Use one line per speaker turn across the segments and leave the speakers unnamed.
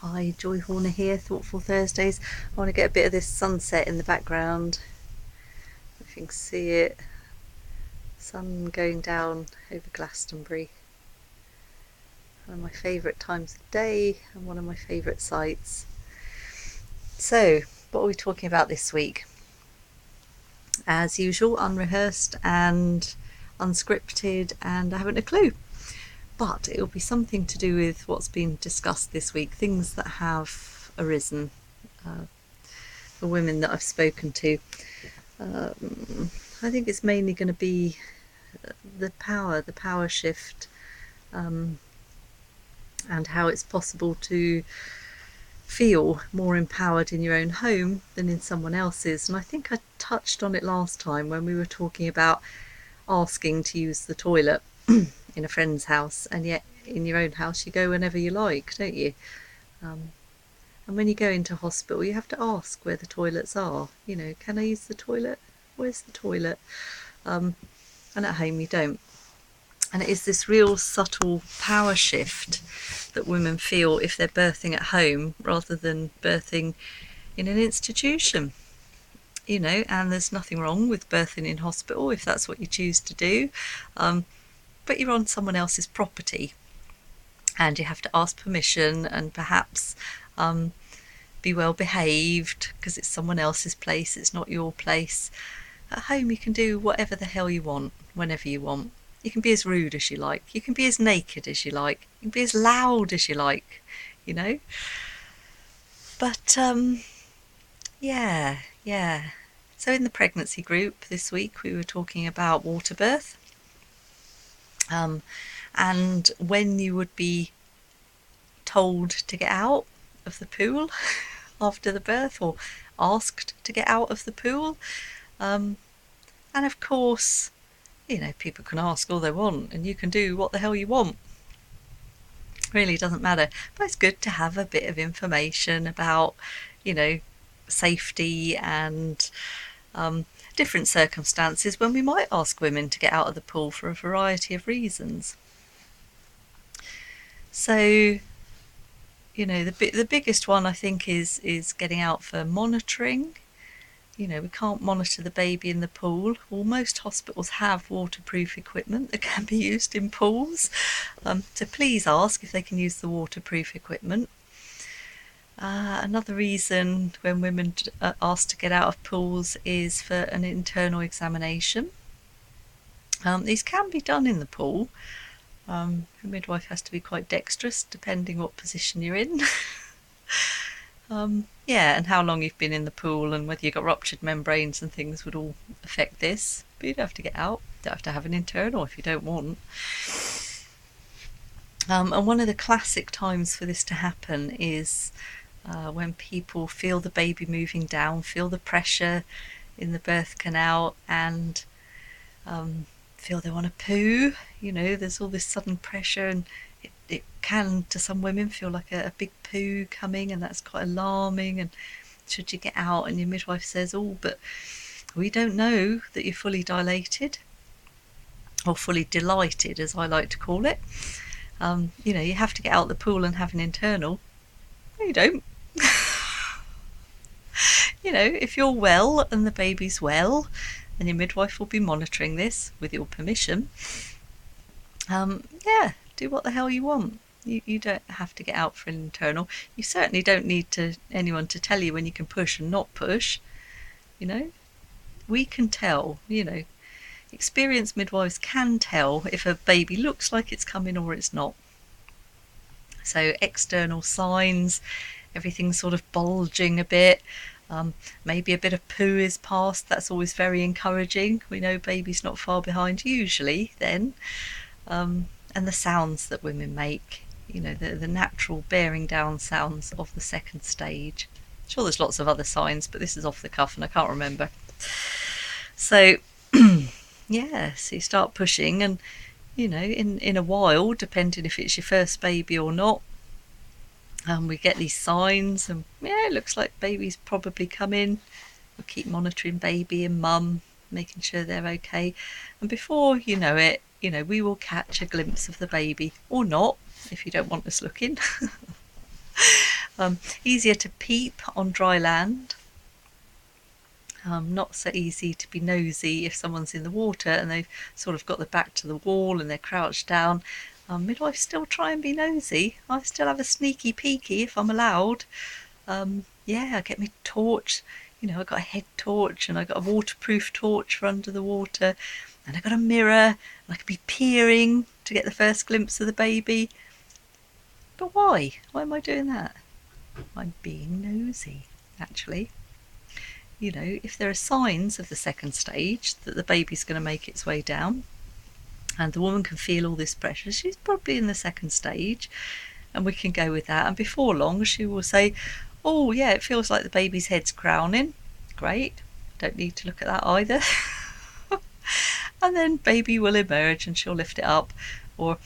Hi, Joy Horner here, Thoughtful Thursdays. I want to get a bit of this sunset in the background. If you can see it, sun going down over Glastonbury. One of my favourite times of day and one of my favourite sights. So, what are we talking about this week? As usual, unrehearsed and unscripted, and I haven't a clue. But it'll be something to do with what's been discussed this week, things that have arisen, the women that I've spoken to. I think it's mainly going to be the power shift, and how it's possible to feel more empowered in your own home than in someone else's. And I think I touched on it last time when we were talking about asking to use the toilet in a friend's house, and yet in your own house you go whenever you like, don't you? And when you go into hospital, you have to ask where the toilets are. You know, can I use the toilet? Where's the toilet? And at home you don't. And it is this real subtle power shift that women feel if they're birthing at home rather than birthing in an institution. You know, and there's nothing wrong with birthing in hospital if that's what you choose to do. But you're on someone else's property and you have to ask permission and perhaps be well behaved because it's someone else's place, it's not your place. At home you can do whatever the hell you want, whenever you want. You can be as rude as you like, you can be as naked as you like, you can be as loud as you like, you know. But yeah. So in the pregnancy group this week we were talking about Waterbirth, and when you would be told to get out of the pool after the birth, or asked to get out of the pool. And of course, you know, people can ask all they want and you can do what the hell you want. Really doesn't matter. But it's good to have a bit of information about, you know, safety and different circumstances when we might ask women to get out of the pool for a variety of reasons. So, you know, the biggest one I think is getting out for monitoring. You know, we can't monitor the baby in the pool. Well, most hospitals have waterproof equipment that can be used in pools. So please ask if they can use the waterproof equipment. Another reason when women are asked to get out of pools is for an internal examination. These can be done in the pool. The midwife has to be quite dexterous depending what position you're in. Yeah, and how long you've been in the pool and whether you've got ruptured membranes and things would all affect this. But you don't have to get out. You don't have to have an internal if you don't want. And one of the classic times for this to happen is when people feel the baby moving down, feel the pressure in the birth canal, and feel they want to poo. You know, there's all this sudden pressure, and it can, to some women, feel like a big poo coming, and that's quite alarming. And should you get out, and your midwife says, oh, but we don't know that you're fully dilated, or fully delighted as I like to call it. You know, you have to get out the pool and have an internal. No, you don't. You know, if you're well and the baby's well, and your midwife will be monitoring this with your permission, yeah, do what the hell you want. You don't have to get out for an internal. You certainly don't need anyone to tell you when you can push and not push. You know, we can tell. You know, experienced midwives can tell if a baby looks like it's coming or it's not. So external signs, everything's sort of bulging a bit. Maybe a bit of poo is passed. That's always very encouraging. We know baby's not far behind usually then. And the sounds that women make, you know, the natural bearing down sounds of the second stage. I'm sure there's lots of other signs, but this is off the cuff and I can't remember. So yeah, so you start pushing, and you know, in a while, depending if it's your first baby or not, we get these signs, and yeah, it looks like baby's probably coming. We'll keep monitoring baby and mum, making sure they're okay, and before you know it, you know, we will catch a glimpse of the baby, or not if you don't want us looking. Easier to peep on dry land. Not so easy to be nosy if someone's in the water and they've sort of got their back to the wall and they're crouched down. Midwives still try and be nosy. I still have a sneaky peeky if I'm allowed. Yeah, I get my torch. You know, I got a head torch and I got a waterproof torch for under the water, and I got a mirror and I could be peering to get the first glimpse of the baby. But why? Why am I doing that? I'm being nosy, actually. You know, if there are signs of the second stage that the baby's going to make its way down and the woman can feel all this pressure, she's probably in the second stage, and we can go with that. And before long, she will say, oh, yeah, it feels like the baby's head's crowning. Great. Don't need to look at that either. And then baby will emerge and she'll lift it up, or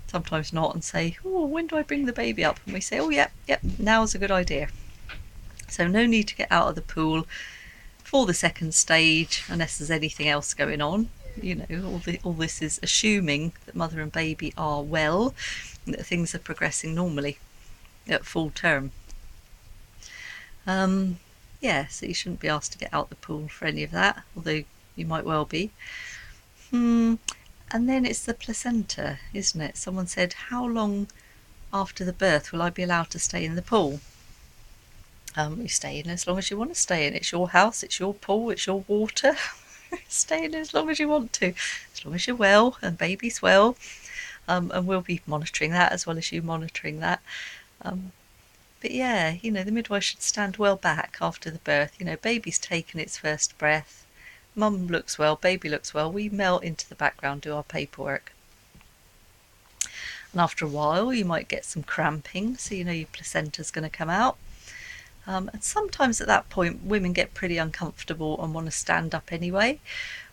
sometimes not, and say, oh, when do I bring the baby up? And we say, oh, yep, now's a good idea. So no need to get out of the pool for the second stage unless there's anything else going on. You know, all this is assuming that mother and baby are well, and that things are progressing normally at full term. Yeah, so you shouldn't be asked to get out the pool for any of that, although you might well be. And then it's the placenta, isn't it? Someone said, how long after the birth will I be allowed to stay in the pool? You stay in as long as you want to stay in. It's your house, it's your pool, it's your water. Stay in as long as you want to, as long as you're well and baby's well. And we'll be monitoring that as well as you monitoring that. But yeah, you know, the midwife should stand well back after the birth. You know, baby's taken its first breath, mum looks well, baby looks well, we melt into the background, do our paperwork. And after a while you might get some cramping, so you know your placenta's going to come out. And sometimes at that point women get pretty uncomfortable and want to stand up anyway,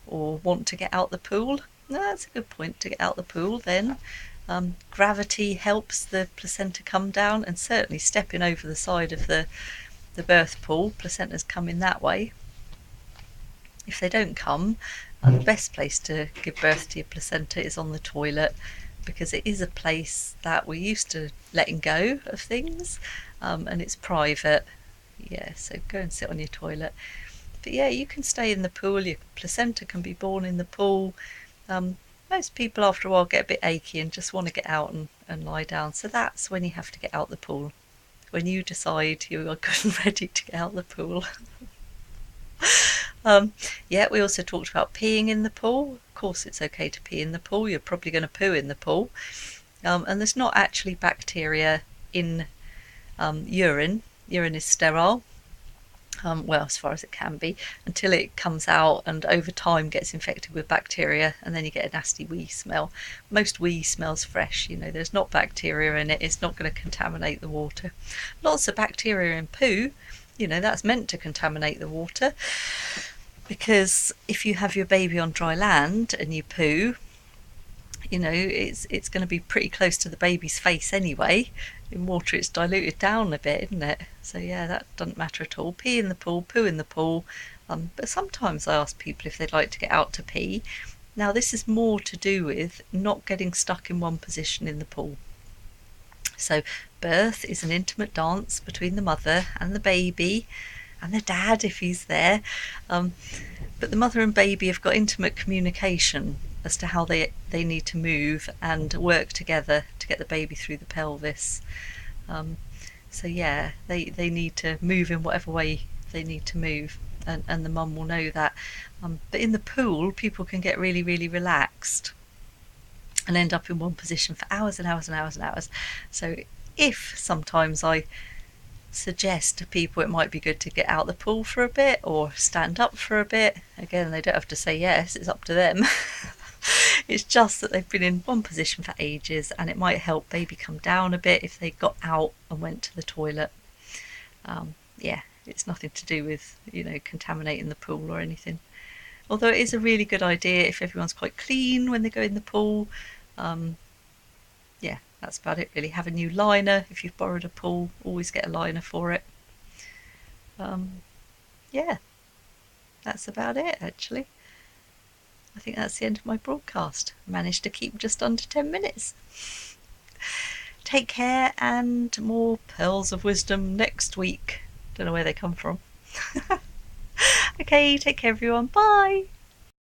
or want to get out the pool. That's a good point, to get out the pool then. Gravity helps the placenta come down, and certainly stepping over the side of the birth pool, placenta's coming that way. If they don't come, the best place to give birth to your placenta is on the toilet, because it is a place that we're used to letting go of things, and it's private. Yeah, so go and sit on your toilet. But yeah, you can stay in the pool, your placenta can be born in the pool. Most people after a while get a bit achy and just want to get out and lie down, so that's when you have to get out the pool, when you decide you are good and ready to get out the pool. Yeah, we also talked about peeing in the pool. Of course it's okay to pee in the pool, you're probably going to poo in the pool. And there's not actually bacteria in urine. Urine is sterile, well, as far as it can be, until it comes out and over time gets infected with bacteria, and then you get a nasty wee smell. Most wee smells fresh, you know, there's not bacteria in it, it's not going to contaminate the water. Lots of bacteria in poo, you know, that's meant to contaminate the water, because if you have your baby on dry land and you poo, you know, it's going to be pretty close to the baby's face anyway. In water it's diluted down a bit, isn't it? So yeah, that doesn't matter at all. Pee in the pool, poo in the pool. But sometimes I ask people if they'd like to get out to pee. Now this is more to do with not getting stuck in one position in the pool. So birth is an intimate dance between the mother and the baby, and the dad if he's there. But the mother and baby have got intimate communication as to how they need to move and work together to get the baby through the pelvis. So yeah, they need to move in whatever way they need to move, and the mum will know that. But in the pool, people can get really, really relaxed and end up in one position for hours and hours and hours and hours. So if sometimes I suggest to people it might be good to get out the pool for a bit or stand up for a bit, again, they don't have to say yes, it's up to them. It's just that they've been in one position for ages, and it might help baby come down a bit if they got out and went to the toilet. Yeah, it's nothing to do with, you know, contaminating the pool or anything. Although it is a really good idea if everyone's quite clean when they go in the pool. Yeah, that's about it really. Have a new liner if you've borrowed a pool, always get a liner for it. Yeah, that's about it actually. I think that's the end of my broadcast. I managed to keep just under 10 minutes. take care, and more pearls of wisdom next week. Don't know where they come from. Okay, take care everyone. Bye.